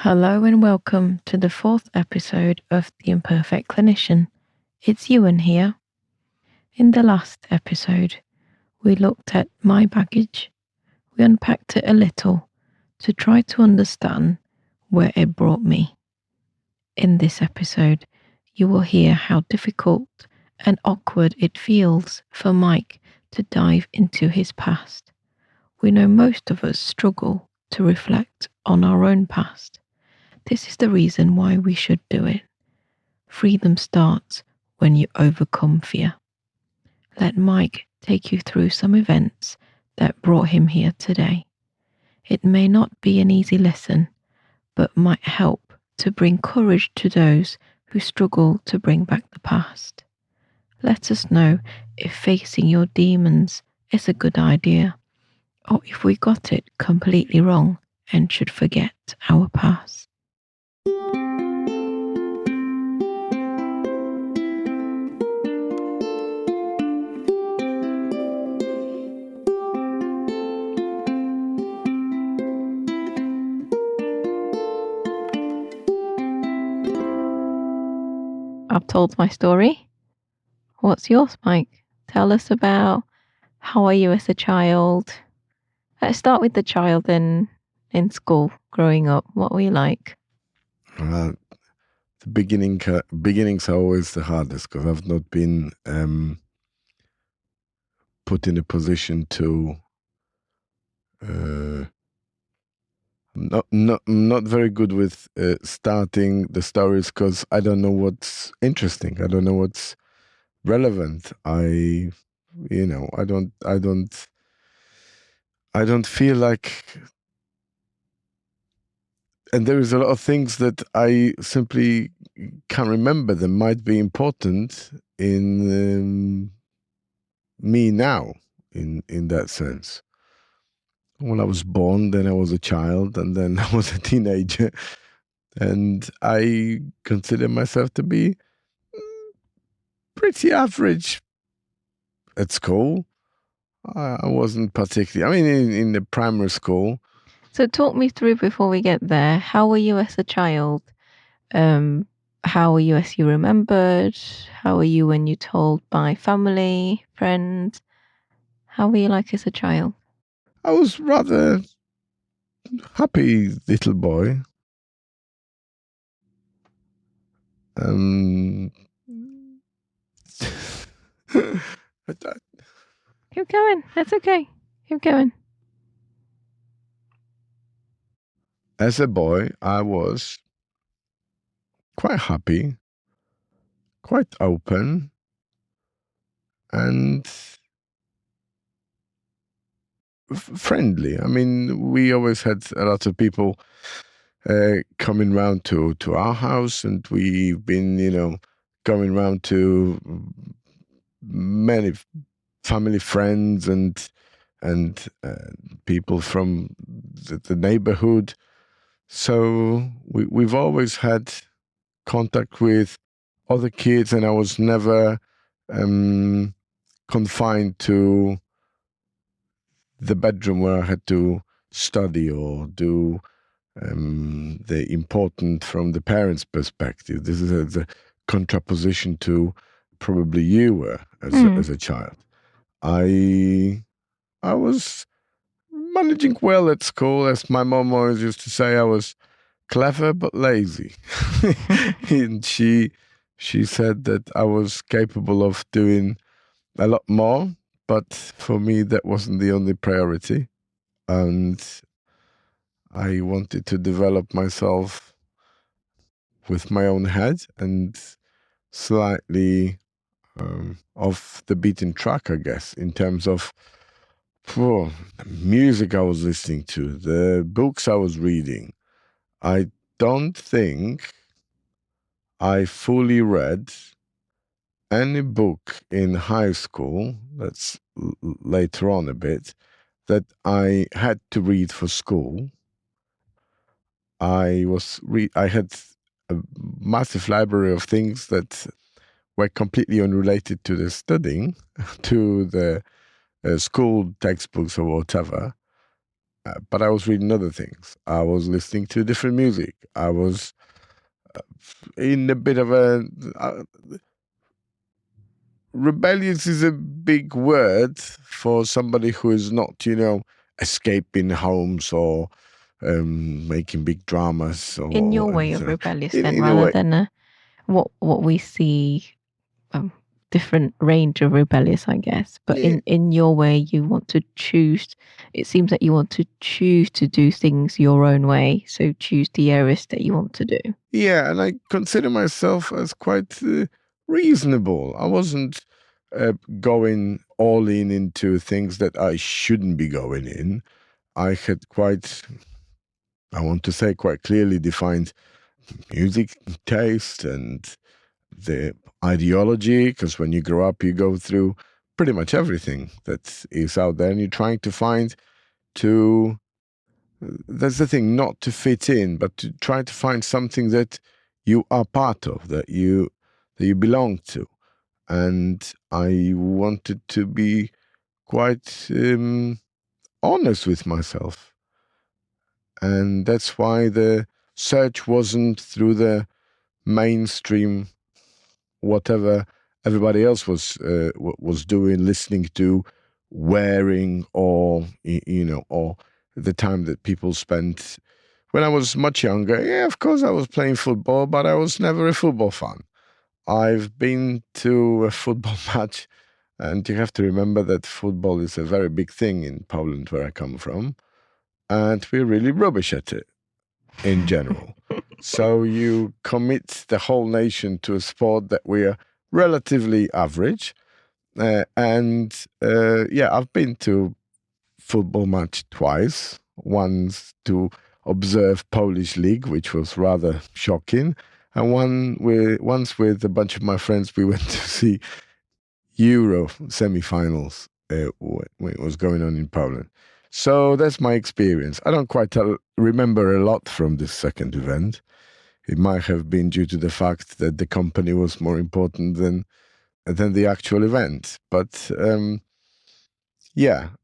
Hello and welcome to the fourth episode of The Imperfect Clinician. It's Ewan here. In the last episode, we looked at my baggage. We unpacked it a little to try to understand where it brought me. In this episode, you will hear how difficult and awkward it feels for Mike to dive into his past. We know most of us struggle to reflect on our own past. This is the reason why we should do it. Freedom starts when you overcome fear. Let Mike take you through some events that brought him here today. It may not be an easy lesson, but might help to bring courage to those who struggle to bring back the past. Let us know if facing your demons is a good idea, or if we got it completely wrong and should forget our past. I've told my story. What's yours, Mike? Tell us about how are you as a child? Let's start with the child in school, growing up. What were you like? The beginnings are always the hardest because I've not been put in a position to. Not very good with starting the stories because I don't know what's interesting. I don't know what's relevant. I don't feel like. And there is a lot of things that I simply can't remember that might be important in me now, in that sense. When I was born, then I was a child, and then I was a teenager. And I consider myself to be pretty average at school. I wasn't particularly, in the primary school. So talk me through before we get there. How were you as a child? How were you as you remembered? How were you when you told by family, friends? How were you like as a child? I was rather happy little boy. Keep going. That's okay. Keep going. As a boy, I was quite happy, quite open, and friendly. We always had a lot of people coming round to our house, and we've been, going round to many family friends and people from the neighborhood. So we've always had contact with other kids, and I was never confined to the bedroom where I had to study or do the important from the parents' perspective. This is a contraposition to probably you were as a child. I was managing well at school, as my mom always used to say. I was clever but lazy, and she said that I was capable of doing a lot more. But for me, that wasn't the only priority, and I wanted to develop myself with my own head and slightly off the beaten track, I guess, in terms of the music I was listening to, the books I was reading. I don't think I fully read any book in high school, that's later on a bit, that I had to read for school. I had a massive library of things that were completely unrelated to the studying, to the school textbooks or whatever. but I was reading other things. I was listening to different music. I was in a bit of a rebellious is a big word for somebody who is not, escaping homes or making big dramas In your or way of anything. rebellious, then, In a rather way, than what we see, different range of rebellious, I guess. But yeah, in your way, you want to choose. It seems that you want to choose to do things your own way. So choose the areas that you want to do. yeah, and I consider myself as quite reasonable. I wasn't going all in into things that I shouldn't be going in. I had quite, I want to say, quite clearly defined music taste and the ideology, because when you grow up, you go through pretty much everything that is out there, and you're trying to find to. That's the thing, not to fit in, but to try to find something that you are part of, that you belong to. And I wanted to be quite honest with myself, and that's why the search wasn't through the mainstream whatever everybody else was doing, listening to, wearing, or or the time that people spent. When I was much younger, yeah, of course I was playing football, but I was never a football fan. I've been to a football match, and you have to remember that football is a very big thing in Poland, where I come from, and we're really rubbish at it in general. So you commit the whole nation to a sport that we are relatively average. I've been to football match twice. Once to observe Polish league, which was rather shocking, and once with a bunch of my friends, we went to see Euro semi-finals when it was going on in Poland. So that's my experience. I don't quite remember a lot from this second event. It might have been due to the fact that the company was more important than the actual event. But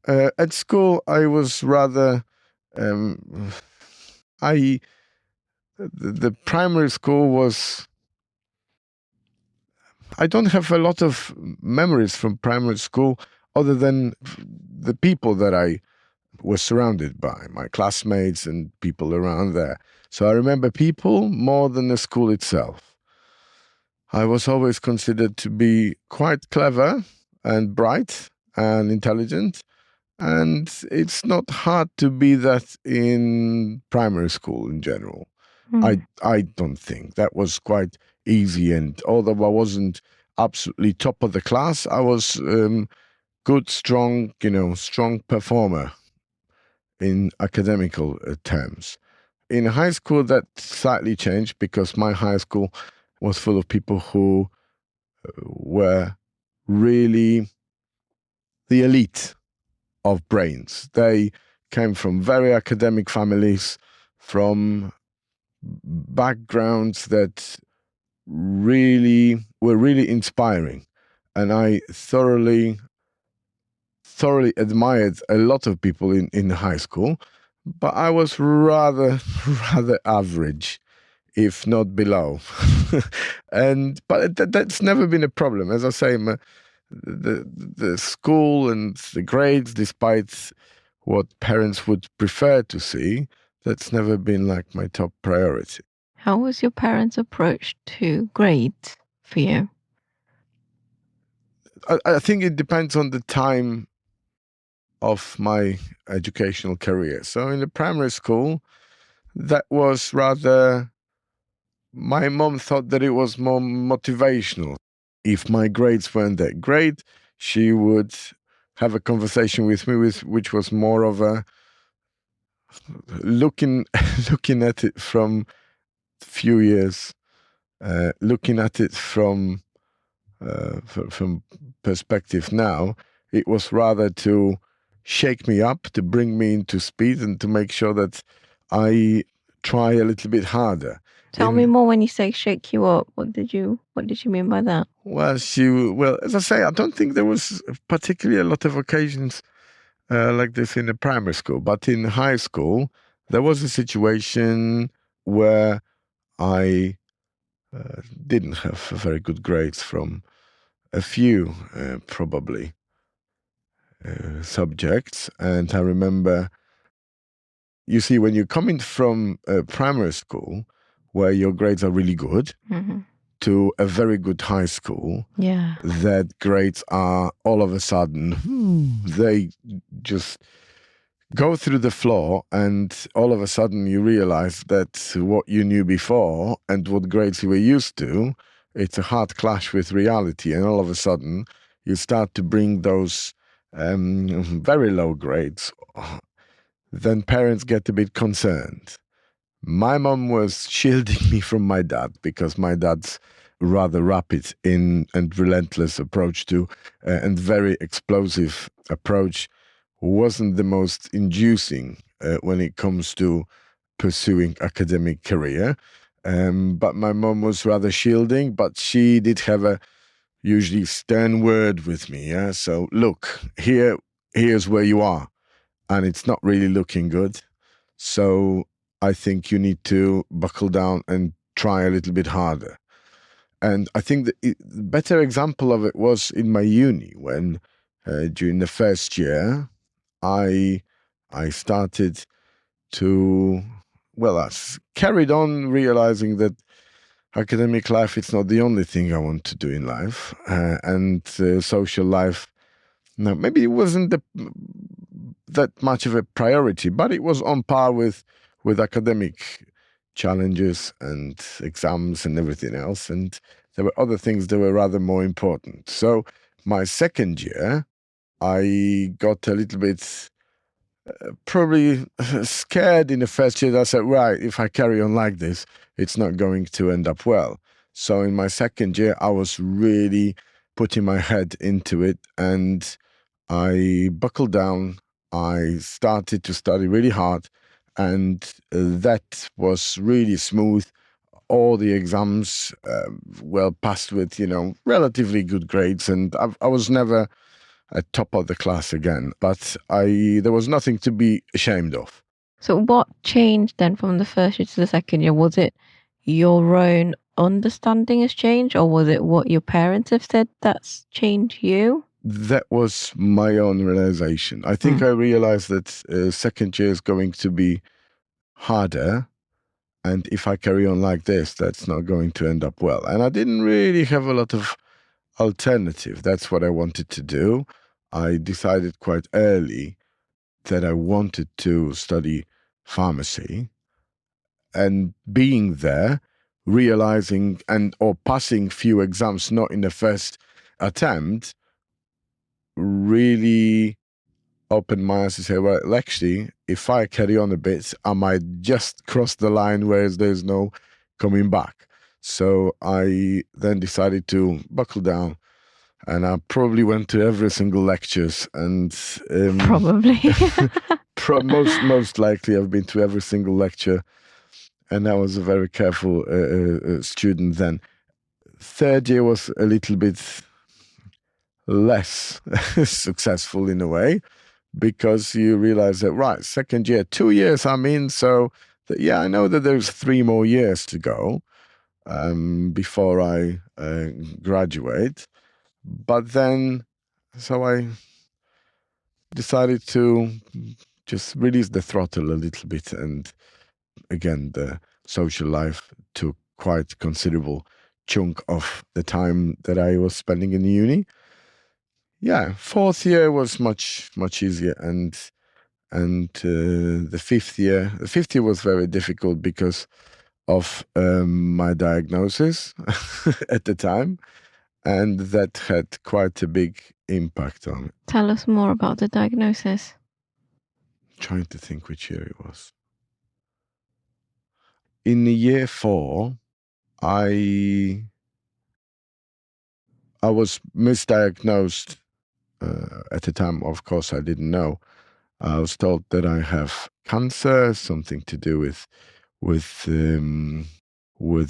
at school I was rather I the primary school was. I don't have a lot of memories from primary school other than the people that I was surrounded by, my classmates and people around there. So I remember people more than the school itself. I was always considered to be quite clever and bright and intelligent. And it's not hard to be that in primary school in general. I don't think that was quite easy. And although I wasn't absolutely top of the class, I was good, strong, strong performer in academical terms. In high school, that slightly changed because my high school was full of people who were really the elite of brains. They came from very academic families, from backgrounds that were really inspiring. And I thoroughly admired a lot of people in high school, but I was rather average, if not below. But that's never been a problem. As I say, the school and the grades, despite what parents would prefer to see, that's never been like my top priority. How was your parents' approach to grades for you? I think it depends on the time of my educational career. So in the primary school, that was rather, my mom thought that it was more motivational. If my grades weren't that great, she would have a conversation with me, which was more of a looking looking at it from few years, looking at it from perspective now. It was rather to shake me up, to bring me into speed, and to make sure that I try a little bit harder. Tell me more when you say shake you up. What did you mean by that? Well, as I say, I don't think there was particularly a lot of occasions like this in a primary school. But in high school, there was a situation where I didn't have very good grades from a few, probably, subjects. And I remember, you see, when you're coming from primary school, where your grades are really good, to a very good high school, that grades are all of a sudden, they just go through the floor, and all of a sudden you realize that what you knew before and what grades you were used to, it's a hard clash with reality. And all of a sudden you start to bring those very low grades. Then parents get a bit concerned. My mom was shielding me from my dad because my dad's rather rapid in and relentless approach to and very explosive approach wasn't the most inducing when it comes to pursuing academic career. But my mom was rather shielding, but she did have a usually stern word with me. Yeah, so look, here's where you are, and it's not really looking good. So I think you need to buckle down and try a little bit harder. And I think the better example of it was in my uni when during the first year, I started to, well, I carried on realizing that academic life, it's not the only thing I want to do in life. And social life, no, maybe it wasn't that much of a priority, but it was on par with academic challenges and exams and everything else. And there were other things that were rather more important. So my second year, I got a little bit probably scared in the first year. I said, right, if I carry on like this, it's not going to end up well. So in my second year, I was really putting my head into it, and I buckled down. I started to study really hard, and that was really smooth. All the exams well passed with, relatively good grades, and I was never at top of the class again. But there was nothing to be ashamed of. So what changed then from the first year to the second year? Was it your own understanding has changed, or was it what your parents have said that's changed you? That was my own realization. I think I realized that second year is going to be harder. And if I carry on like this, that's not going to end up well. And I didn't really have a lot of alternative. That's what I wanted to do. I decided quite early that I wanted to study pharmacy, and being there, realizing or passing few exams, not in the first attempt, really opened my eyes to say, well, actually, if I carry on a bit, I might just cross the line where there's no coming back. So I then decided to buckle down, and I probably went to every single lectures, and Probably. most likely I've been to every single lecture, and I was a very careful student then. Third year was a little bit less successful in a way, because you realize that, right, second year, 2 years I'm in, so I know that there's 3 more years to go before I graduate. But then, so I decided to just release the throttle a little bit, and again, the social life took quite considerable chunk of the time that I was spending in the uni. Yeah, fourth year was much easier, and the fifth year was very difficult because of my diagnosis at the time, and that had quite a big impact on it. Tell us more about the diagnosis. Trying to think which year it was. In year 4, I was misdiagnosed. At the time, of course, I didn't know. I was told that I have cancer, something to do with the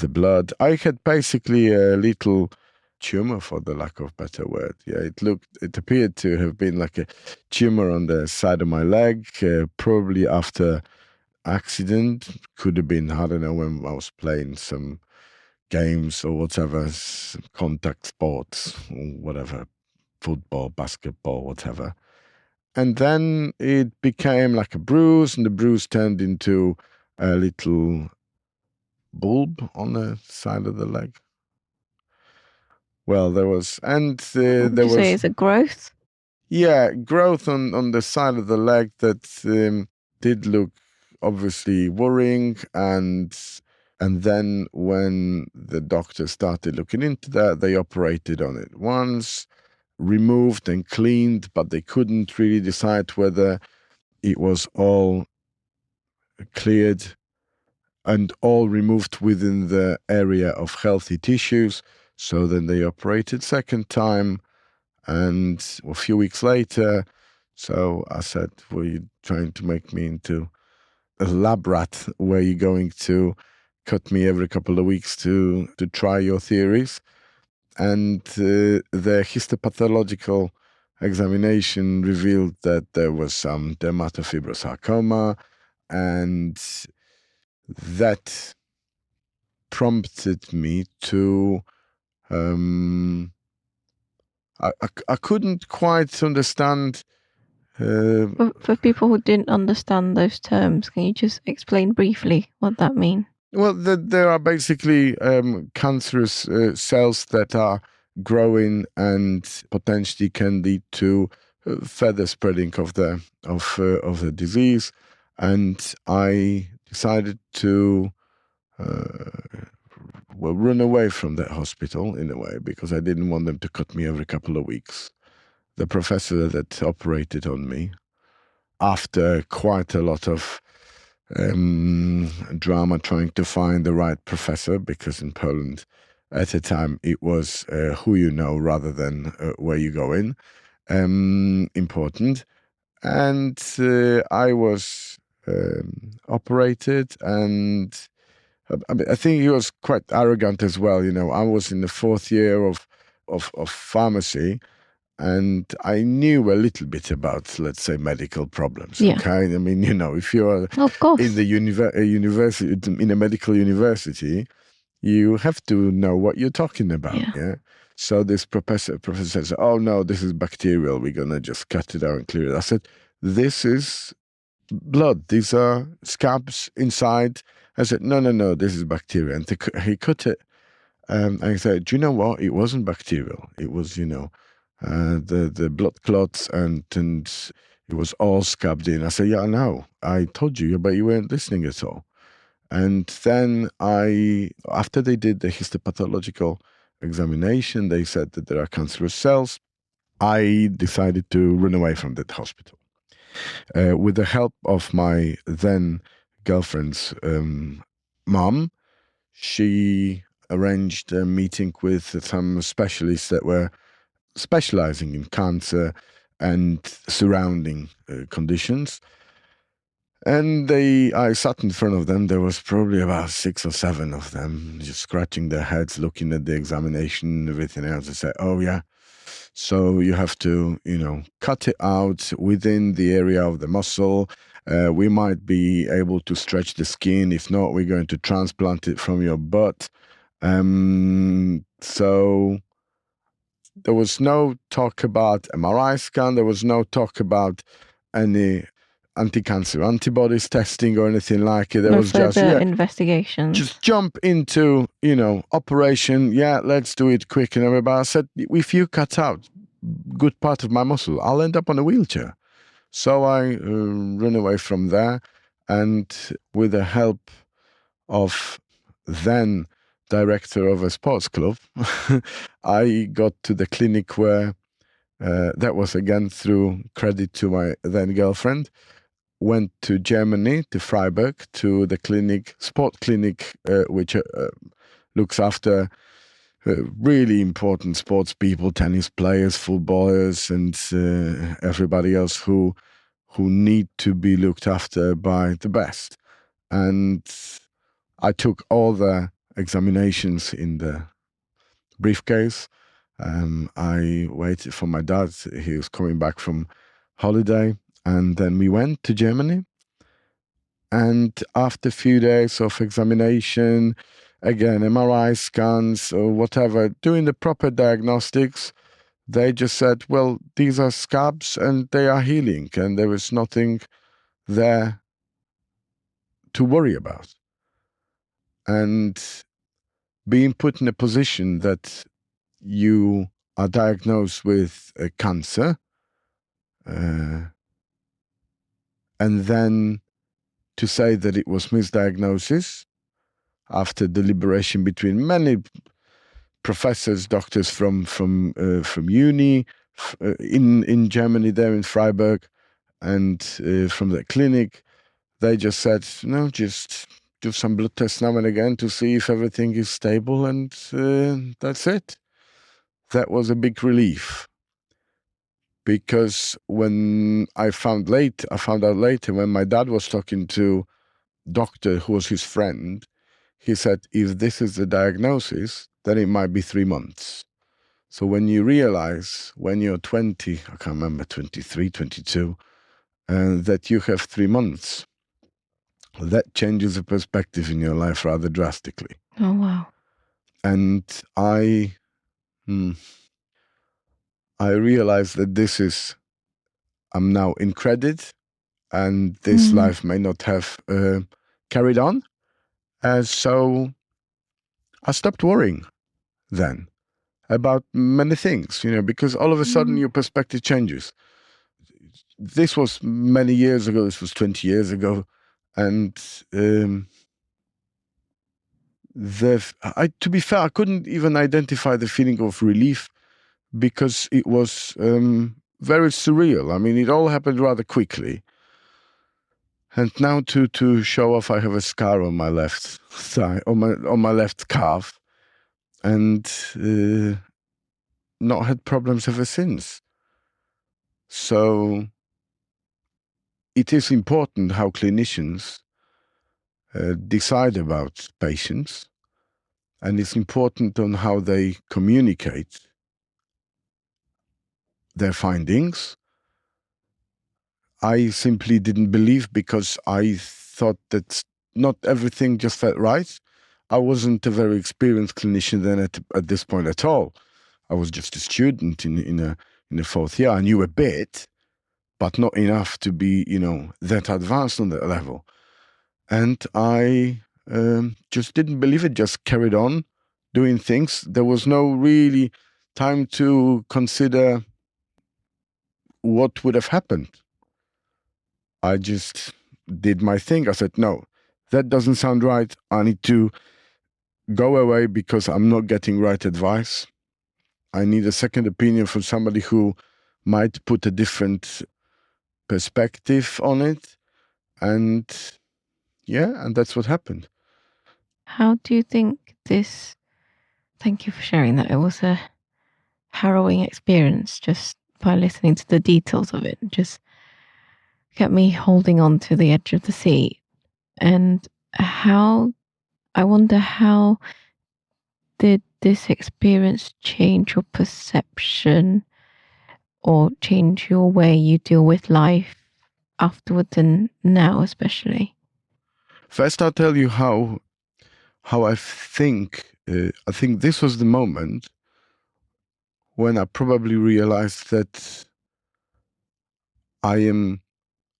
blood. I had basically a little tumor, for the lack of better word. Yeah, it appeared to have been like a tumor on the side of my leg, probably after accident. Could have been, I don't know, when I was playing some games or whatever, contact sports, or whatever, football, basketball, whatever. And then it became like a bruise, and the bruise turned into a little bulb on the side of the leg. Well, there was, and Would there you say was, it's a growth? yeah, growth on the side of the leg that did look obviously worrying, and then when the doctor started looking into that, they operated on it once, removed and cleaned, but they couldn't really decide whether it was all cleared and all removed within the area of healthy tissues. So then they operated second time, and a few weeks later, so I said, were you trying to make me into a lab rat? Were you going to cut me every couple of weeks to try your theories? And the histopathological examination revealed that there was some dermatofibrosarcoma, and that prompted me to I couldn't quite understand. For people who didn't understand those terms, can you just explain briefly what that means? Well, there are basically cancerous cells that are growing and potentially can lead to further spreading of the disease. And I decided to run away from that hospital in a way, because I didn't want them to cut me every couple of weeks. The professor that operated on me, after quite a lot of drama trying to find the right professor, because in Poland at the time it was who you know rather than where you go in, important. And I was operated, and I think he was quite arrogant as well. You know, I was in the fourth year of pharmacy, and I knew a little bit about, let's say, medical problems. Yeah. Okay, I mean, you know, if you're Of course. in the university, in a medical university, you have to know what you're talking about. Yeah. So this professor says, "Oh no, this is bacterial. We're gonna just cut it out and clear it." I said, "This is blood. These are scabs inside." I said, "No, this is bacteria." And he cut it. And I said, "Do you know what? It wasn't bacterial. It was, you know, the blood clots, and it was all scabbed in." I said, "Yeah, I know. I told you, but you weren't listening at all." And then after they did the histopathological examination, they said that there are cancerous cells. I decided to run away from that hospital. With the help of my then girlfriend's mom, she arranged a meeting with some specialists that were specializing in cancer and surrounding conditions. And I sat in front of them. There was probably about 6 or 7 of them, just scratching their heads, looking at the examination and everything else, and say, "Oh yeah, so you have to, you know, cut it out within the area of the muscle. We might be able to stretch the skin. If not, we're going to transplant it from your butt." So there was no talk about MRI scan. There was no talk about any anti-cancer antibodies testing or anything like it. There was just investigations. Just jump into, you know, operation. Yeah, let's do it quick and everybody. I said, if you cut out good part of my muscle, I'll end up on a wheelchair. So I ran away from there, and with the help of then director of a sports club, I got to the clinic where that was again through credit to my then girlfriend. Went to Germany, to Freiburg, to the clinic, sport clinic, which looks after really important sports people, tennis players, footballers, and everybody else who need to be looked after by the best. And I took all the examinations in the briefcase. I waited for my dad. He was coming back from holiday, and then we went to Germany. And after a few days of examination, again, MRI scans or whatever, doing the proper diagnostics, they just said, well, these are scabs and they are healing, and there is nothing there to worry about. And being put in a position that you are diagnosed with a cancer, and then to say that it was misdiagnosis after deliberation between many professors, doctors from uni in Germany, there in Freiburg, and from the clinic, they just said, no, just do some blood tests now and again to see if everything is stable, and that's it. That was a big relief, because when I found out later when my dad was talking to doctor who was his friend, he said, if this is the diagnosis, then it might be 3 months. So when you realize when you're 20, I can't remember, 23, 22, that you have 3 months, that changes the perspective in your life rather drastically. Oh, wow. And I realized that I'm now in credit, and this life may not have carried on. So I stopped worrying then about many things, because all of a sudden your perspective changes. This was many years ago. This was 20 years ago. And to be fair, I couldn't even identify the feeling of relief, because it was very surreal. I mean, it all happened rather quickly. And now to show off, I have a scar on my left thigh, on my left calf, and not had problems ever since. So it is important how clinicians decide about patients, and it's important on how they communicate their findings. I simply didn't believe, because I thought that not everything just felt right. I wasn't a very experienced clinician then at this point at all. I was just a student in a fourth year. I knew a bit, but not enough to be, that advanced on that level. And I just didn't believe it, just carried on doing things. There was no really time to consider what would have happened. I just did my thing. I said, no, that doesn't sound right. I need to go away because I'm not getting right advice. I need a second opinion from somebody who might put a different perspective on it. And that's what happened. How do you think this? Thank you for sharing that. It was a harrowing experience just by listening to the details of it. Just kept me holding on to the edge of the seat. And I wonder how did this experience change your perception or change your way you deal with life afterwards and now especially? First, I'll tell you how I think. I think this was the moment when I probably realized that I am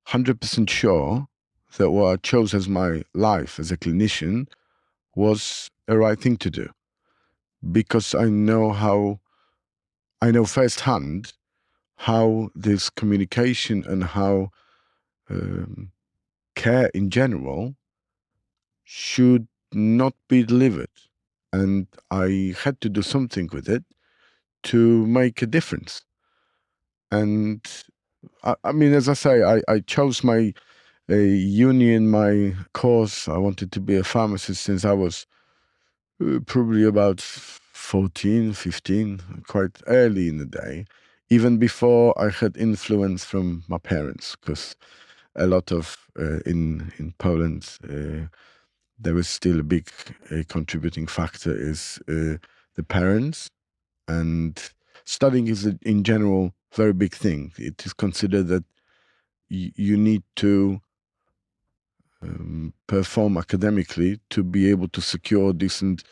100% sure that what I chose as my life as a clinician was a right thing to do, because I know firsthand how this communication and how care in general should not be delivered. And I had to do something with it to make a difference. And I mean, as I say, I chose my uni in my course. I wanted to be a pharmacist since I was probably about 14, 15, quite early in the day, even before I had influence from my parents, because a lot of, in Poland, there is still a big contributing factor is the parents. And studying is, in general, very big thing. It is considered that you need to perform academically to be able to secure a decent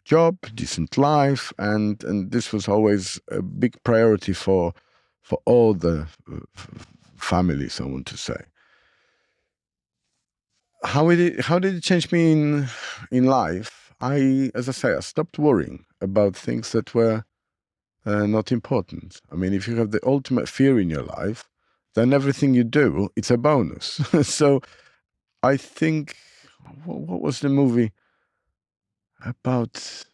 job, decent life, and this was always a big priority for all the families, I want to say. How did it change me in life? As I say, I stopped worrying about things that were not important. I mean, if you have the ultimate fear in your life, then everything you do, it's a bonus. So I think, what was the movie about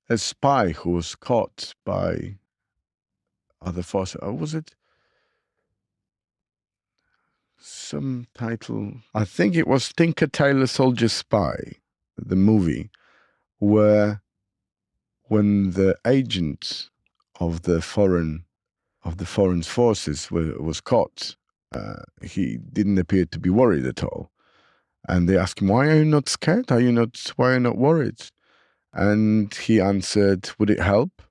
a spy who was caught by other forces? Was it some title? I think it was Tinker Tailor Soldier Spy, the movie, where when the agent of the foreign forces was caught, he didn't appear to be worried at all. And they asked him, "Why are you not scared? Why are you not worried?" And he answered, "Would it help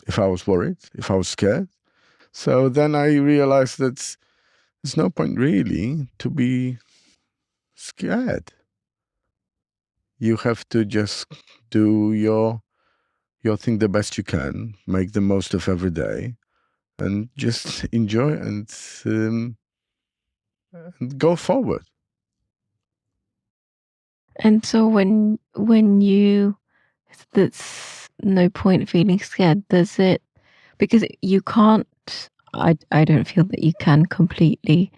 if I was worried, if I was scared?" So then I realized that there's no point really to be scared. You have to just do your thing the best you can, make the most of every day, and just enjoy and go forward. And so when you, that's no point feeling scared, does it, because you can't, I don't feel that you can completely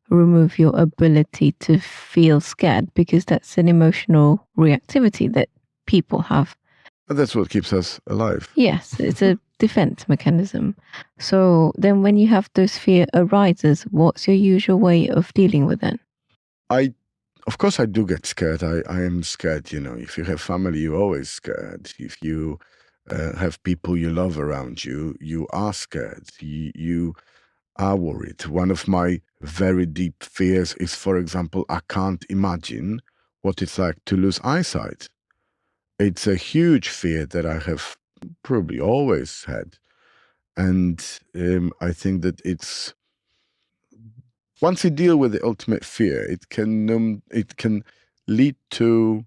remove your ability to feel scared, because that's an emotional reactivity that people have. And that's what keeps us alive. Yes, it's a defense mechanism. So then when you have those fear arises, what's your usual way of dealing with it? Of course, I do get scared. I am scared. If you have family, you're always scared. If you have people you love around you, you are scared. You are worried. One of my very deep fears is, for example, I can't imagine what it's like to lose eyesight. It's a huge fear that I have probably always had. And I think that it's, once you deal with the ultimate fear, it can lead to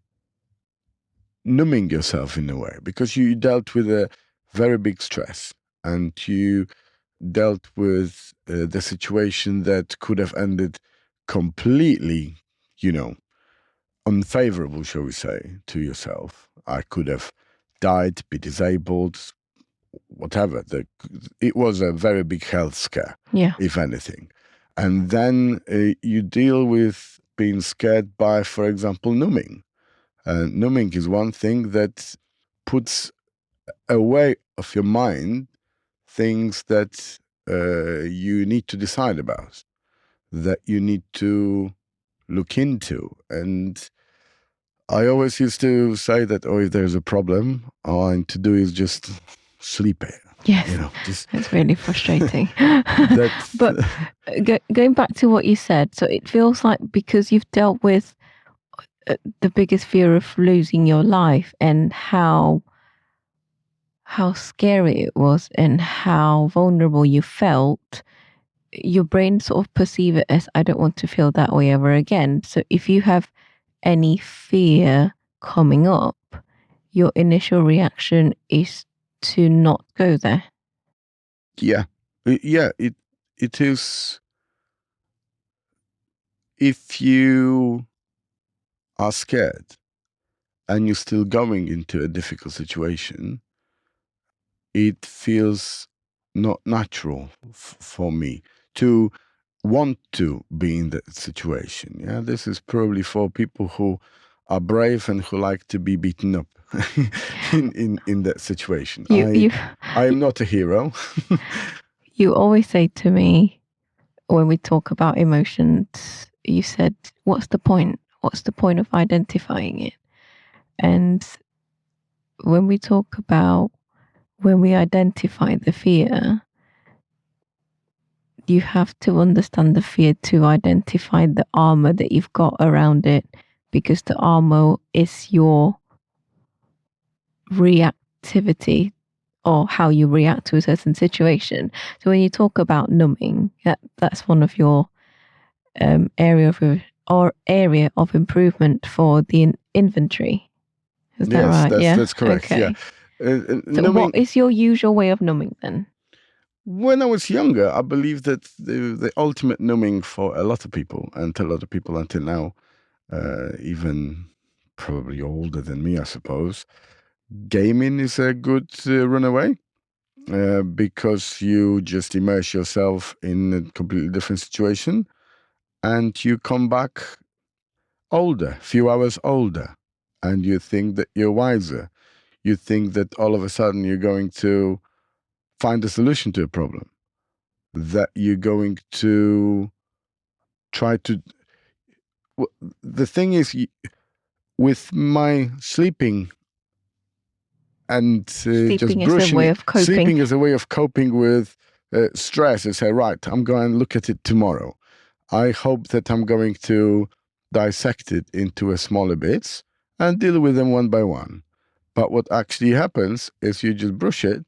numbing yourself in a way, because you dealt with a very big stress and you dealt with the situation that could have ended completely, unfavorable, shall we say, to yourself. I could have died, be disabled, whatever. It was a very big health scare, if anything. And then you deal with being scared by, for example, numbing. Numbing is one thing that puts away of your mind things that you need to decide about, that you need to look into. And I always used to say that, if there's a problem, all I need to do is just sleep it. Yes, it's really frustrating. But going back to what you said, so it feels like because you've dealt with the biggest fear of losing your life and how scary it was and how vulnerable you felt, your brain sort of perceive it as, I don't want to feel that way ever again. So if you have any fear coming up, your initial reaction is to not go there. Yeah, it is. If you are scared and you're still going into a difficult situation, it feels not natural for me to want to be in that situation. Yeah, this is probably for people who are brave and who like to be beaten up in that situation. I am not a hero. You always say to me when we talk about emotions, you said, what's the point? What's the point of identifying it? And when we talk about when we identify the fear, you have to understand the fear to identify the armor that you've got around it, because the armor is your reactivity or how you react to a certain situation. So when you talk about numbing, that's one of your area of improvement for the inventory. Is that Yes, right? Yeah. that's correct. Okay. Yeah. So Numbing. what is your usual way of numbing then? When I was younger, I believe that the ultimate numbing for a lot of people, and a lot of people until now, even probably older than me, I suppose, gaming is a good runaway because you just immerse yourself in a completely different situation and you come back older, few hours older, and you think that you're wiser. You think that all of a sudden you're going to find a solution to a problem, that you're going to try to. The thing is, with my sleeping and just Sleeping is a brushing way it, of coping. sleeping is a way of coping with stress. And say, right, I'm going to look at it tomorrow. I hope that I'm going to dissect it into a smaller bits and deal with them one by one. But what actually happens is you just brush it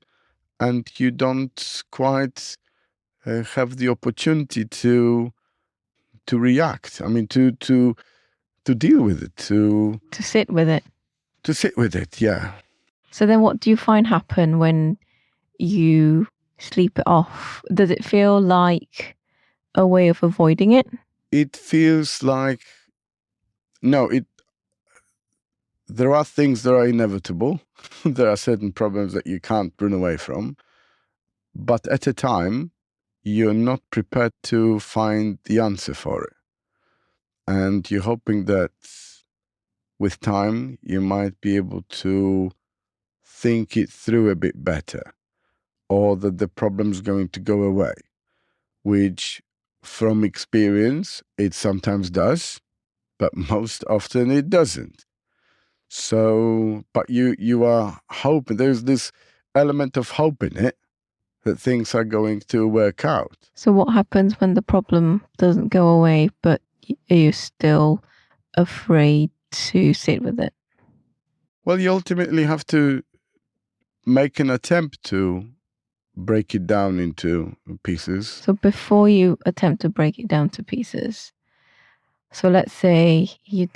and you don't quite have the opportunity to react. I mean, to deal with it, to sit with it. To sit with it, yeah. So then what do you find happen when you sleep it off? Does it feel like a way of avoiding it? It feels like there are things that are inevitable. There are certain problems that you can't run away from. But at a time, you're not prepared to find the answer for it. And you're hoping that with time, you might be able to think it through a bit better, or that the problem's going to go away, which from experience, it sometimes does, but most often it doesn't. So, but you are hoping, there's this element of hope in it that things are going to work out. So what happens when the problem doesn't go away, but you're still afraid to sit with it? Well, you ultimately have to make an attempt to break it down into pieces. So before you attempt to break it down to pieces, so let's say you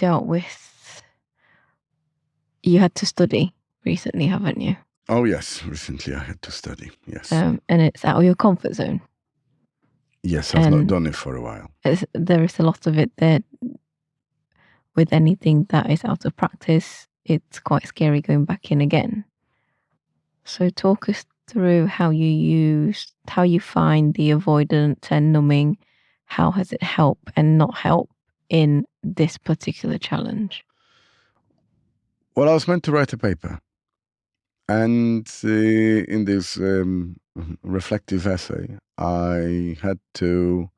had to study recently, haven't you? Oh, yes. Recently I had to study. Yes. And it's out of your comfort zone. Yes, I've not done it for a while. There is a lot of it there. With anything that is out of practice, it's quite scary going back in again. So talk us through how you find the avoidance and numbing. How has it helped and not helped in this particular challenge? Well, I was meant to write a paper. And in this reflective essay, I had to,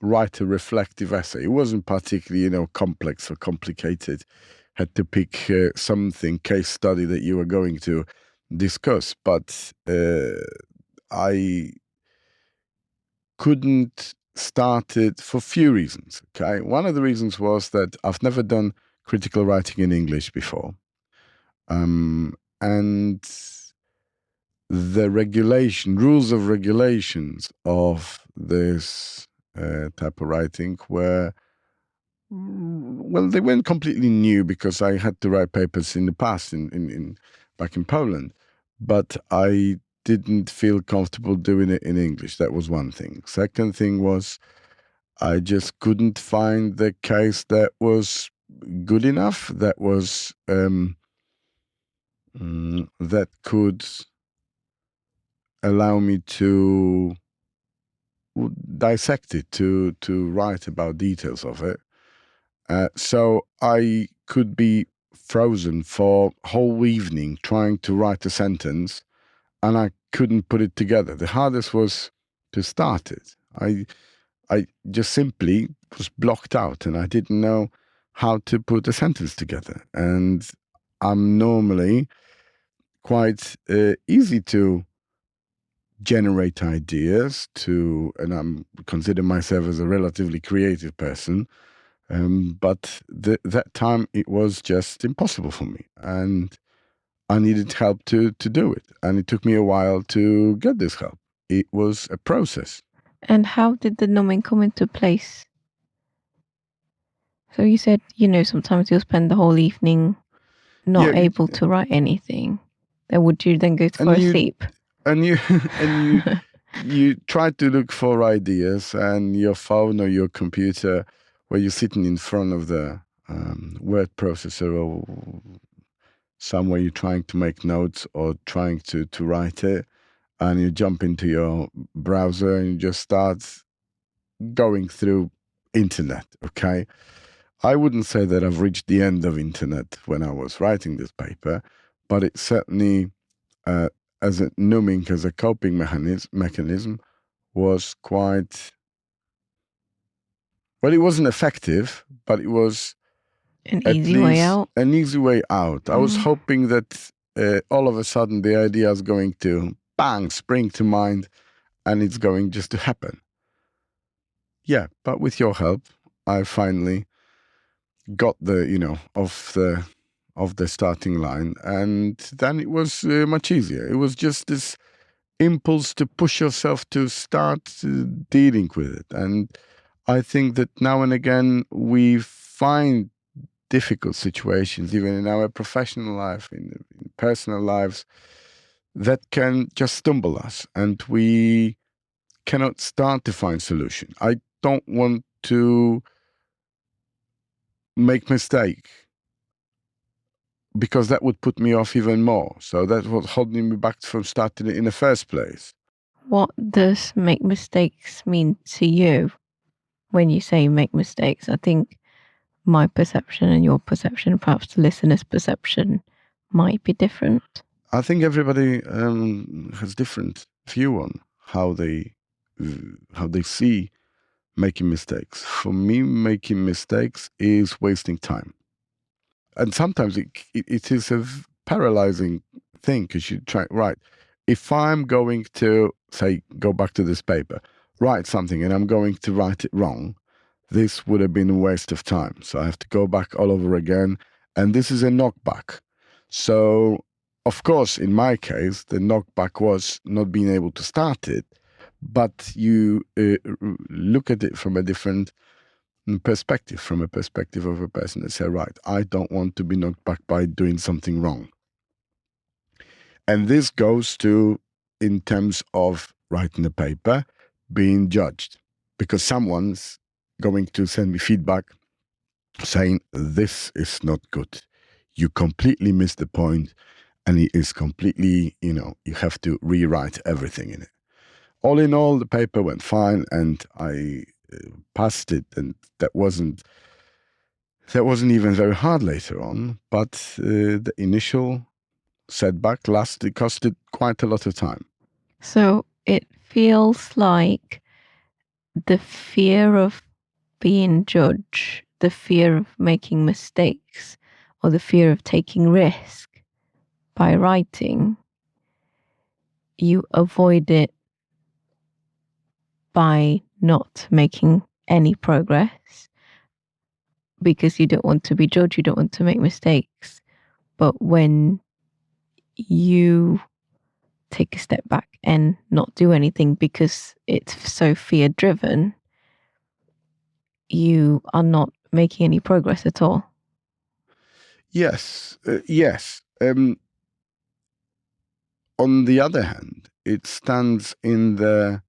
write a reflective essay. It wasn't particularly, complex or complicated. Had to pick something, case study that you were going to discuss. But I couldn't start it for a few reasons. Okay. One of the reasons was that I've never done critical writing in English before. And the rules of regulations of this type of writing were, well, they weren't completely new because I had to write papers in the past back in Poland, but I didn't feel comfortable doing it in English. That was one thing. Second thing was I just couldn't find the case that was good enough, that was that could allow me to dissect it, to write about details of it. So I could be frozen for whole evening trying to write a sentence, and I couldn't put it together. The hardest was to start it. I just simply was blocked out, and I didn't know how to put a sentence together. And I'm normally quite easy to generate ideas and I'm consider myself as a relatively creative person. But that time it was just impossible for me, and I needed help to do it. And it took me a while to get this help. It was a process. And how did the numbing come into place? So you said, sometimes you'll spend the whole evening Yeah, not able to write anything. Then would you then go for and a you sleep? and you and you try to look for ideas, and your phone or your computer, where you're sitting in front of the word processor, or somewhere you're trying to make notes or trying to write it, and you jump into your browser and you just start going through internet. Okay, I wouldn't say that I've reached the end of internet when I was writing this paper, but it certainly, as a numbing, as a coping mechanism, was quite well. It wasn't effective, but it was An at easy way least out. an easy way out. I was hoping that all of a sudden the idea is going to bang spring to mind, and it's going just to happen. Yeah, but with your help, I finally got of the starting line, and then it was much easier. It was just this impulse to push yourself to start dealing with it. And I think that now and again we find difficult situations, even in our professional life, in personal lives, that can just stumble us, and we cannot start to find solution. I don't want to make mistake, because that would put me off even more. So that's what's holding me back from starting it in the first place. What does make mistakes mean to you when you say make mistakes? I think my perception and your perception, perhaps the listener's perception, might be different. I think everybody has different view on how they see making mistakes. For me, making mistakes is wasting time, and sometimes it is a paralyzing thing, because you try, right, if I'm going to say go back to this paper, write something, and I'm going to write it wrong, this would have been a waste of time. So I have to go back all over again, and this is a knockback. So of course, in my case, the knockback was not being able to start it, but you look at it from a different perspective, from a perspective of a person that say, right, I don't want to be knocked back by doing something wrong. And this goes to, in terms of writing a paper, being judged, because someone's going to send me feedback saying, this is not good. You completely missed the point, and it is completely, you have to rewrite everything in it. All in all, the paper went fine, and I passed it, and that wasn't even very hard later on, but the initial setback costed quite a lot of time. So it feels like the fear of being judged, the fear of making mistakes, or the fear of taking risk by writing, you avoid it by not making any progress because you don't want to be judged, you don't want to make mistakes. But when you take a step back and not do anything because it's so fear driven, you are not making any progress at all. Yes, yes. On the other hand, it stands in the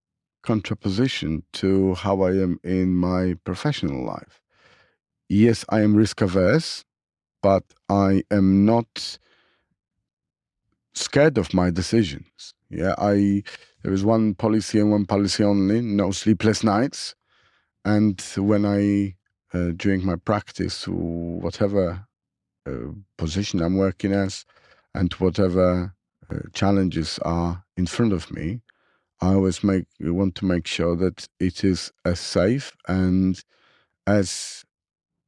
contraposition to how I am in my professional life. Yes, I am risk averse, but I am not scared of my decisions. Yeah, there is one policy and one policy only: no sleepless nights. And when I, during my practice, whatever position I'm working as, and whatever challenges are in front of me, I always want to make sure that it is as safe and as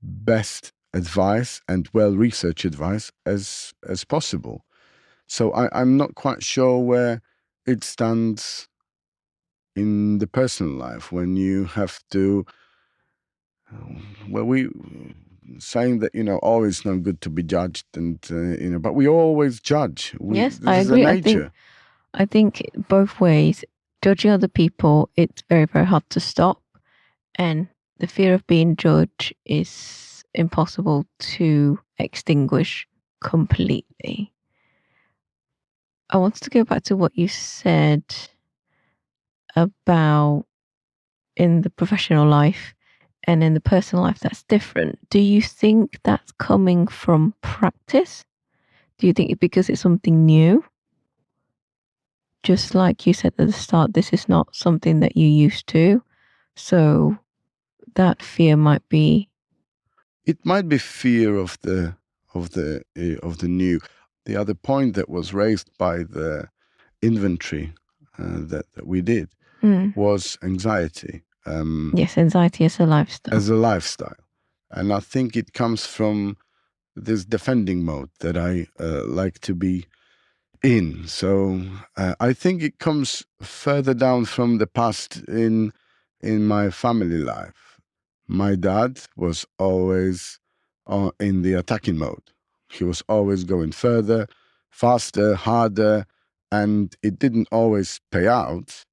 best advice and well-researched advice as possible. So I'm not quite sure where it stands in the personal life when you have to well, we saying that always not good to be judged, and but we always judge. Yes, I This is a agree. nature. I think both ways. Judging other people, it's very, very hard to stop. And the fear of being judged is impossible to extinguish completely. I wanted to go back to what you said about in the professional life and in the personal life that's different. Do you think that's coming from practice? Do you think because it's something new? Just like you said at the start, this is not something that you used to. So that fear might be. It might be fear of the new. The other point that was raised by the inventory that we did was anxiety. Yes, anxiety as a lifestyle. As a lifestyle, and I think it comes from this defending mode that I like to be in. So I think it comes further down from the past in my family life. My dad was always in the attacking mode. He was always going further, faster, harder, and it didn't always pay out.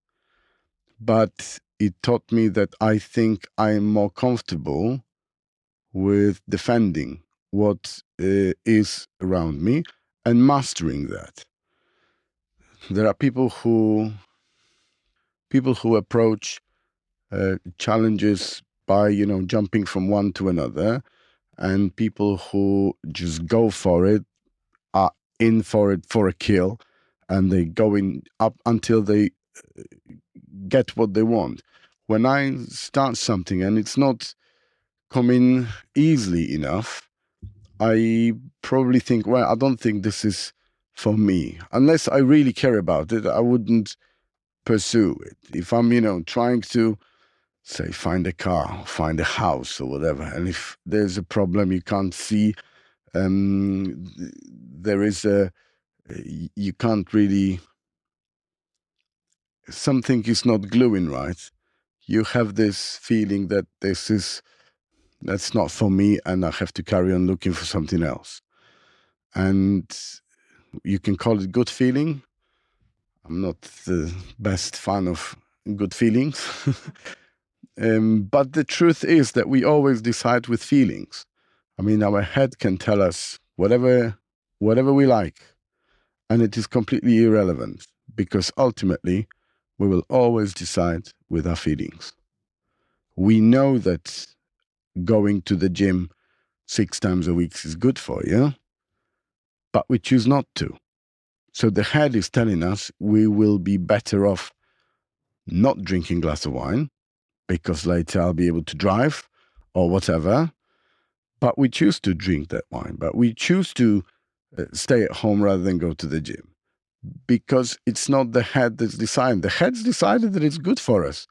But it taught me that I think I'm more comfortable with defending what is around me and mastering that. There are people who approach challenges by jumping from one to another, and people who just go for it are in for it for a kill, and they go in up until they get what they want. When I start something and it's not coming easily enough, I probably think, well, I don't think this is for me. Unless I really care about it, I wouldn't pursue it. If I'm, trying to, say, find a car, find a house or whatever, and if there's a problem you can't see, there is you can't really, something is not gluing right. You have this feeling that that's not for me, and I have to carry on looking for something else. And you can call it good feeling. I'm not the best fan of good feelings. But the truth is that we always decide with feelings. I mean, our head can tell us whatever we like, and it is completely irrelevant because ultimately we will always decide with our feelings. We know that going to the gym 6 times a week is good for you, but we choose not to. So the head is telling us we will be better off not drinking a glass of wine because later I'll be able to drive or whatever. But we choose to drink that wine, but we choose to stay at home rather than go to the gym because it's not the head that's deciding. The head's decided that it's good for us.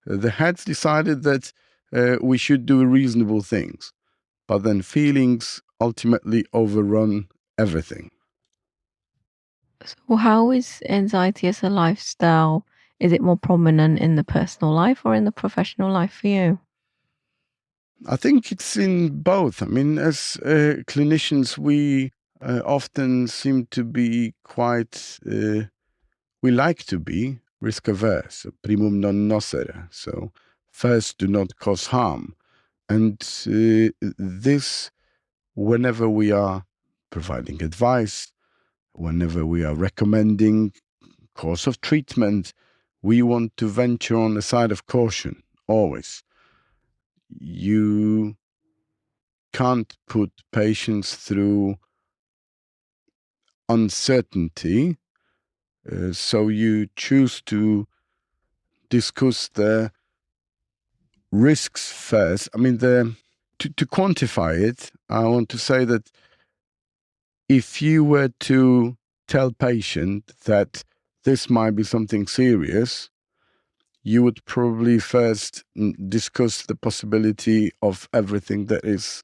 The head's decided that we should do reasonable things, but then feelings ultimately overrun everything. So, how is anxiety as a lifestyle? Is it more prominent in the personal life or in the professional life for you? I think it's in both. I mean, as clinicians, we often seem to be quite, we like to be risk averse, primum non nocere. So, first, do not cause harm. And this, whenever we are providing advice, whenever we are recommending course of treatment, we want to venture on the side of caution, always. You can't put patients through uncertainty, so you choose to discuss the risks first. I mean, to quantify it, I want to say that if you were to tell patient that this might be something serious, you would probably first discuss the possibility of everything that is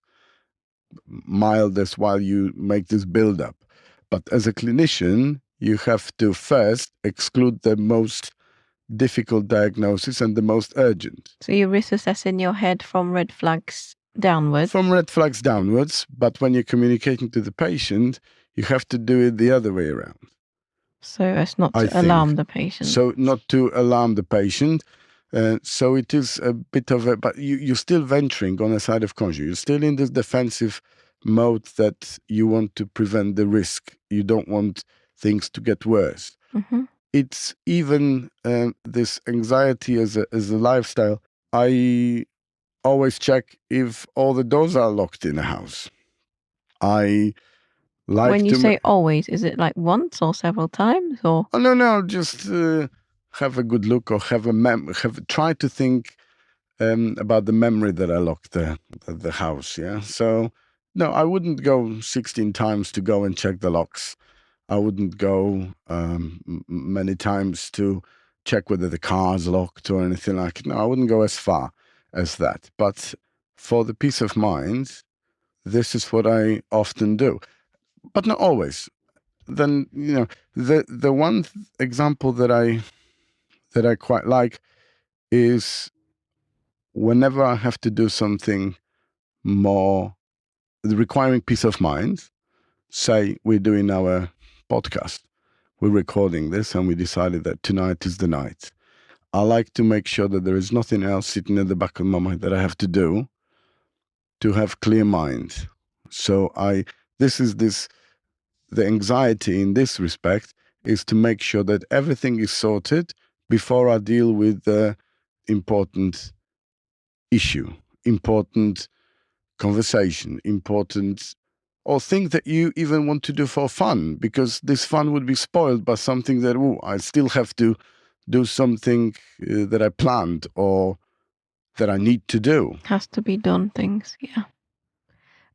mildest while you make this build up. But as a clinician, you have to first exclude the most difficult diagnosis and the most urgent. So you risk assess in your head from red flags downwards? From red flags downwards, but when you're communicating to the patient, you have to do it the other way around. So as not to alarm the patient. So not to alarm the patient. So it is a bit of a, but you're still venturing on a side of conscious. You're still in this defensive mode that you want to prevent the risk. You don't want things to get worse. Mm-hmm. It's even this anxiety as a lifestyle. I always check if all the doors are locked in a house. I like when you to say always, is it like once or several times or? Oh no, just have a good look or try to think about the memory that I locked the house. Yeah, so no, I wouldn't go 16 times to go and check the locks. I wouldn't go many times to check whether the car's locked or anything like it. No, I wouldn't go as far as that. But for the peace of mind, this is what I often do, but not always. Then the one example that I quite like is whenever I have to do something more requiring peace of mind. Say we're doing our podcast, we're recording this, and we decided that tonight is the night. I like to make sure that there is nothing else sitting in the back of my mind that I have to do to have clear mind. So the anxiety in this respect is to make sure that everything is sorted before I deal with the important issue, important conversation, important or thing that you even want to do for fun, because this fun would be spoiled by something that, I still have to do something that I planned or that I need to do. Has to be done things, yeah.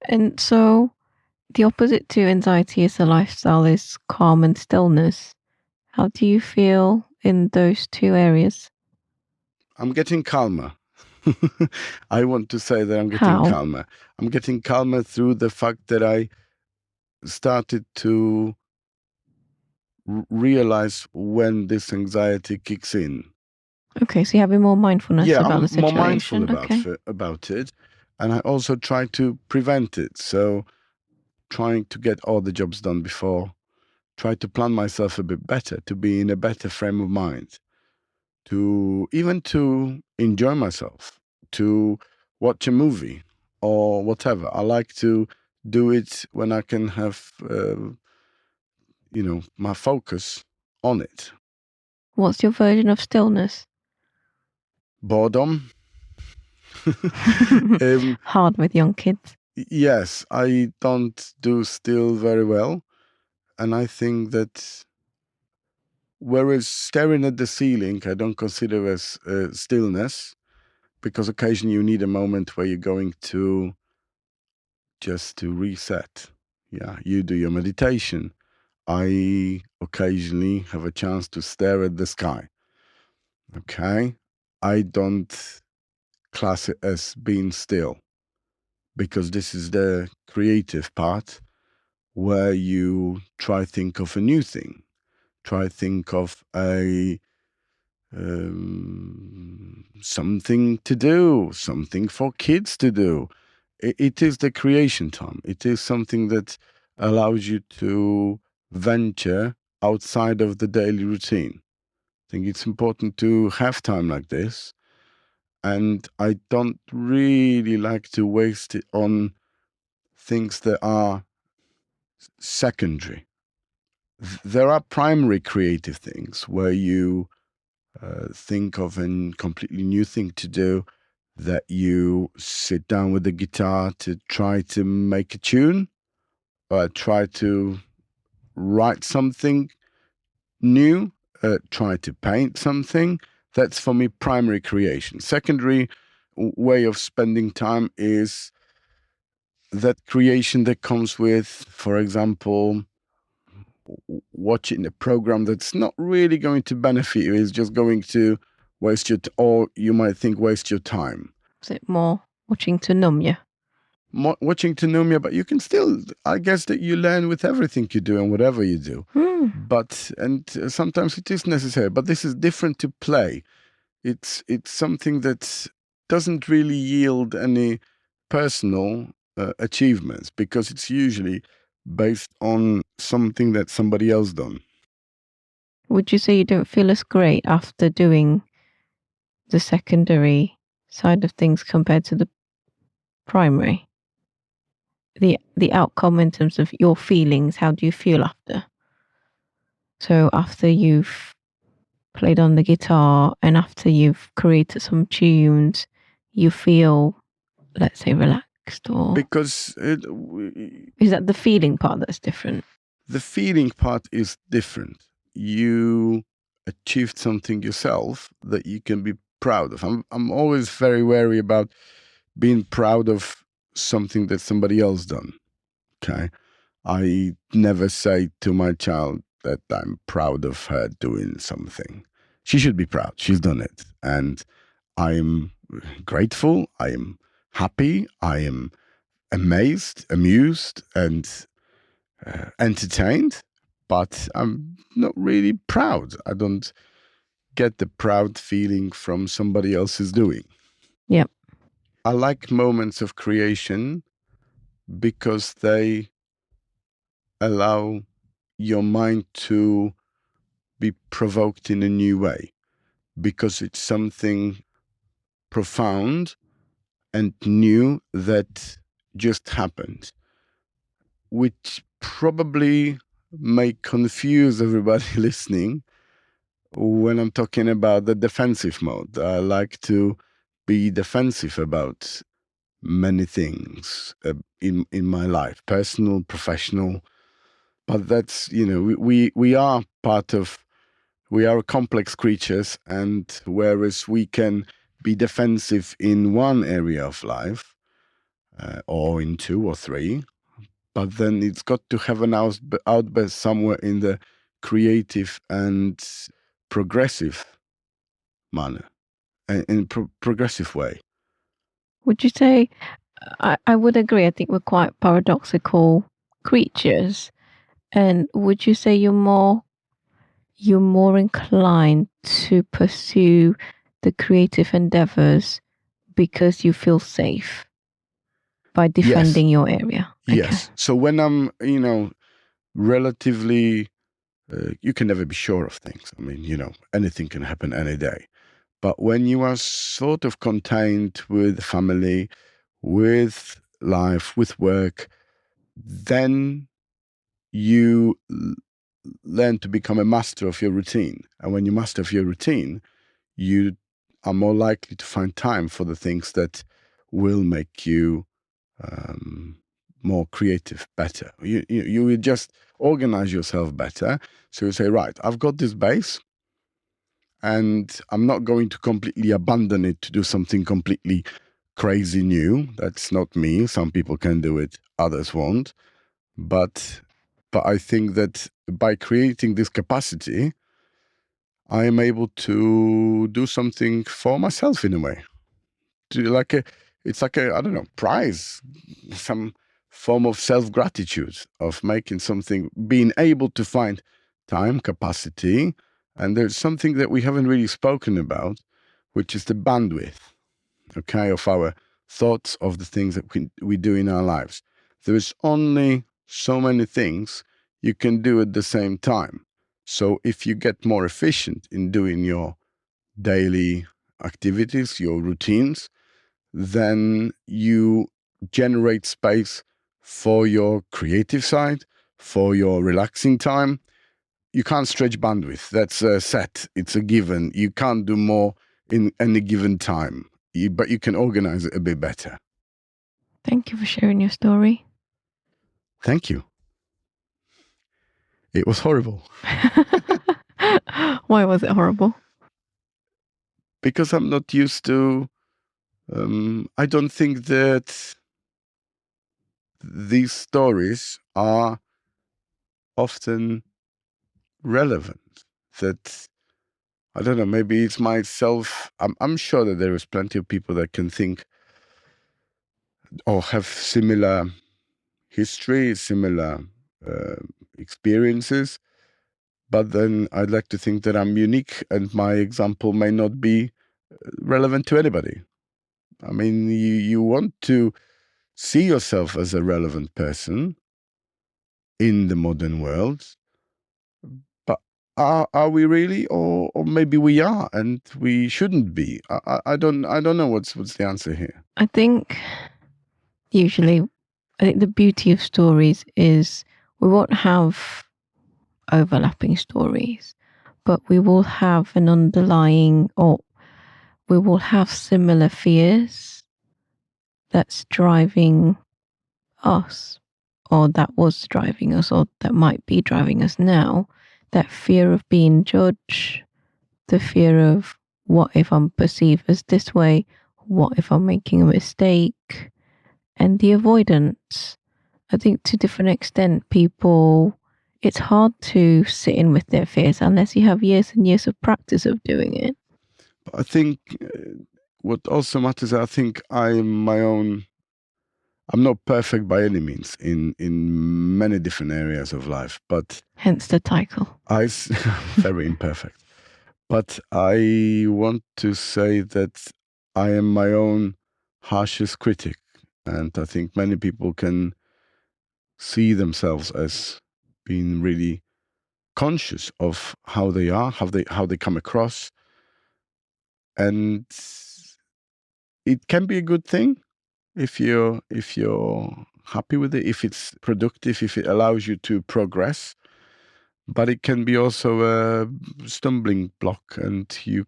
And so the opposite to anxiety as a lifestyle is calm and stillness. How do you feel in those two areas? I'm getting calmer. I want to say that I'm getting calmer. I'm getting calmer through the fact that I started to realize when this anxiety kicks in. Okay, so you're having more mindfulness about the situation. I'm more mindful about it. And I also try to prevent it. So trying to get all the jobs done before, try to plan myself a bit better, to be in a better frame of mind, to enjoy myself, to watch a movie or whatever. I like to do it when I can have, my focus on it. What's your version of stillness? Boredom. Hard with young kids. Yes, I don't do still very well. And I think that whereas staring at the ceiling, I don't consider as stillness, because occasionally you need a moment where you're going to just to reset. Yeah, you do your meditation. I occasionally have a chance to stare at the sky. Okay, I don't class it as being still, because this is the creative part where you try think of a new thing, try think of a something to do, something for kids to do. It is the creation time. It is something that allows you to venture outside of the daily routine. I think it's important to have time like this. And I don't really like to waste it on things that are secondary. There are primary creative things where you think of a completely new thing to do, that you sit down with the guitar to try to make a tune or try to write something new, try to paint something. That's for me primary creation. Secondary way of spending time is that creation that comes with, for example, watching a program that's not really going to benefit you, is just going to waste or you might think waste your time. Is it more watching to numb you? watching to know me, but you can still, I guess that you learn with everything you do and whatever you do. But, and sometimes it is necessary, but this is different to play. It's something that doesn't really yield any personal achievements, because it's usually based on something that somebody else done. Would you say you don't feel as great after doing the secondary side of things compared to the primary? The outcome in terms of your feelings, how do you feel after? So after you've played on the guitar and after you've created some tunes, you feel, let's say, relaxed, or Because is that the feeling part that's different? the feeling part is different. You achieved something yourself that you can be proud of. I'm always very wary about being proud of something that somebody else done. Okay. I never say to my child that I'm proud of her doing something. She should be proud. She's done it. And I'm grateful. I am happy. I am amazed, amused, and entertained. But I'm not really proud. I don't get the proud feeling from somebody else's doing. Yep. I like moments of creation because they allow your mind to be provoked in a new way, because it's something profound and new that just happened, which probably may confuse everybody listening when I'm talking about the defensive mode. I like to be defensive about many things in my life, personal, professional. But that's, we are complex creatures, and whereas we can be defensive in one area of life, or in two or three, but then it's got to have an outburst somewhere in the creative and progressive manner, in progressive way. Would you say, I would agree, I think we're quite paradoxical creatures. And would you say you're more inclined to pursue the creative endeavors because you feel safe by defending your area? Yes. Okay. So when I'm, relatively, you can never be sure of things. I mean, anything can happen any day. But when you are sort of contained with family, with life, with work, then you learn to become a master of your routine. And when you master your routine, you are more likely to find time for the things that will make you more creative, better. You will just organize yourself better. So you say, right, I've got this base, and I'm not going to completely abandon it to do something completely crazy new. That's not me. Some people can do it, others won't. But I think that by creating this capacity, I am able to do something for myself in a way. It's like a, I don't know, prize, some form of self-gratitude of making something, being able to find time, capacity. And there's something that we haven't really spoken about, which is the bandwidth, okay, of our thoughts, of the things that we do in our lives. There is only so many things you can do at the same time. So if you get more efficient in doing your daily activities, your routines, then you generate space for your creative side, for your relaxing time. You can't stretch bandwidth. That's set. It's a given. You can't do more in any given time, but you can organize it a bit better. Thank you for sharing your story. Thank you. It was horrible. Why was it horrible? Because I'm not used to, I don't think that these stories are often relevant. That, I don't know, maybe it's myself. I'm sure that there is plenty of people that can think or have similar history, similar experiences. But then I'd like to think that I'm unique and my example may not be relevant to anybody. I mean, you want to see yourself as a relevant person in the modern world, but are we really, or maybe we are and we shouldn't be? I don't know what's the answer here. I think the beauty of stories is we won't have overlapping stories, but we will have an underlying, or we will have similar fears that's driving us, or that was driving us, or that might be driving us now. That fear of being judged, the fear of what if I'm perceived as this way, what if I'm making a mistake, and the avoidance. I think to different extent, it's hard to sit in with their fears unless you have years and years of practice of doing it. I think what also matters, I think I'm not perfect by any means in many different areas of life, but hence the title. Very imperfect. But I want to say that I am my own harshest critic, and I think many people can see themselves as being really conscious of how they are, how they come across, and it can be a good thing if you're happy with it, if it's productive, if it allows you to progress. But it can be also a stumbling block, and you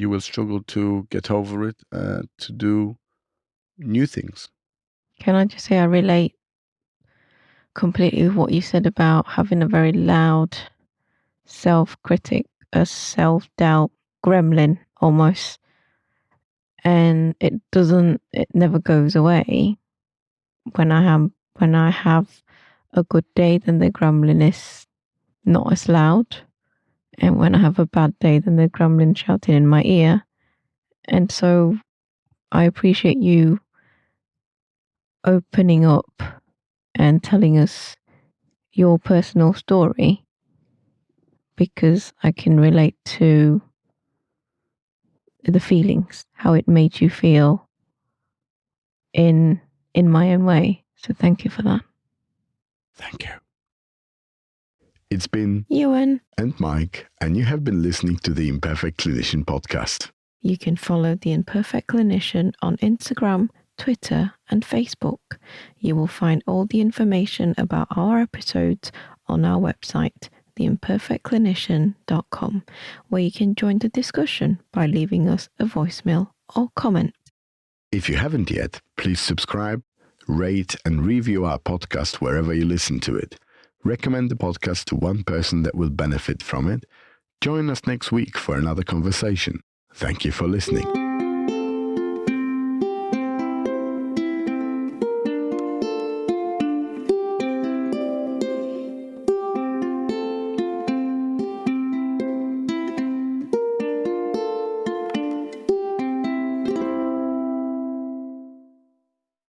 will struggle to get over it, to do new things. Can I just say I relate completely with what you said about having a very loud self-critic, a self-doubt gremlin almost, and it never goes away. When I have a good day, then the gremlin is not as loud, and when I have a bad day, then the gremlin shouting in my ear. And so I appreciate you opening up and telling us your personal story, because I can relate to the feelings, how it made you feel in my own way. So thank you for that. Thank you. It's been Ewan and Mike, and you have been listening to the Imperfect Clinician podcast. You can follow the Imperfect Clinician on Instagram, Twitter, and Facebook. You will find all the information about our episodes on our website, theimperfectclinician.com, where you can join the discussion by leaving us a voicemail or comment. If you haven't yet, please subscribe, rate, and review our podcast wherever you listen to it. Recommend the podcast to one person that will benefit from it. Join us next week for another conversation. Thank you for listening.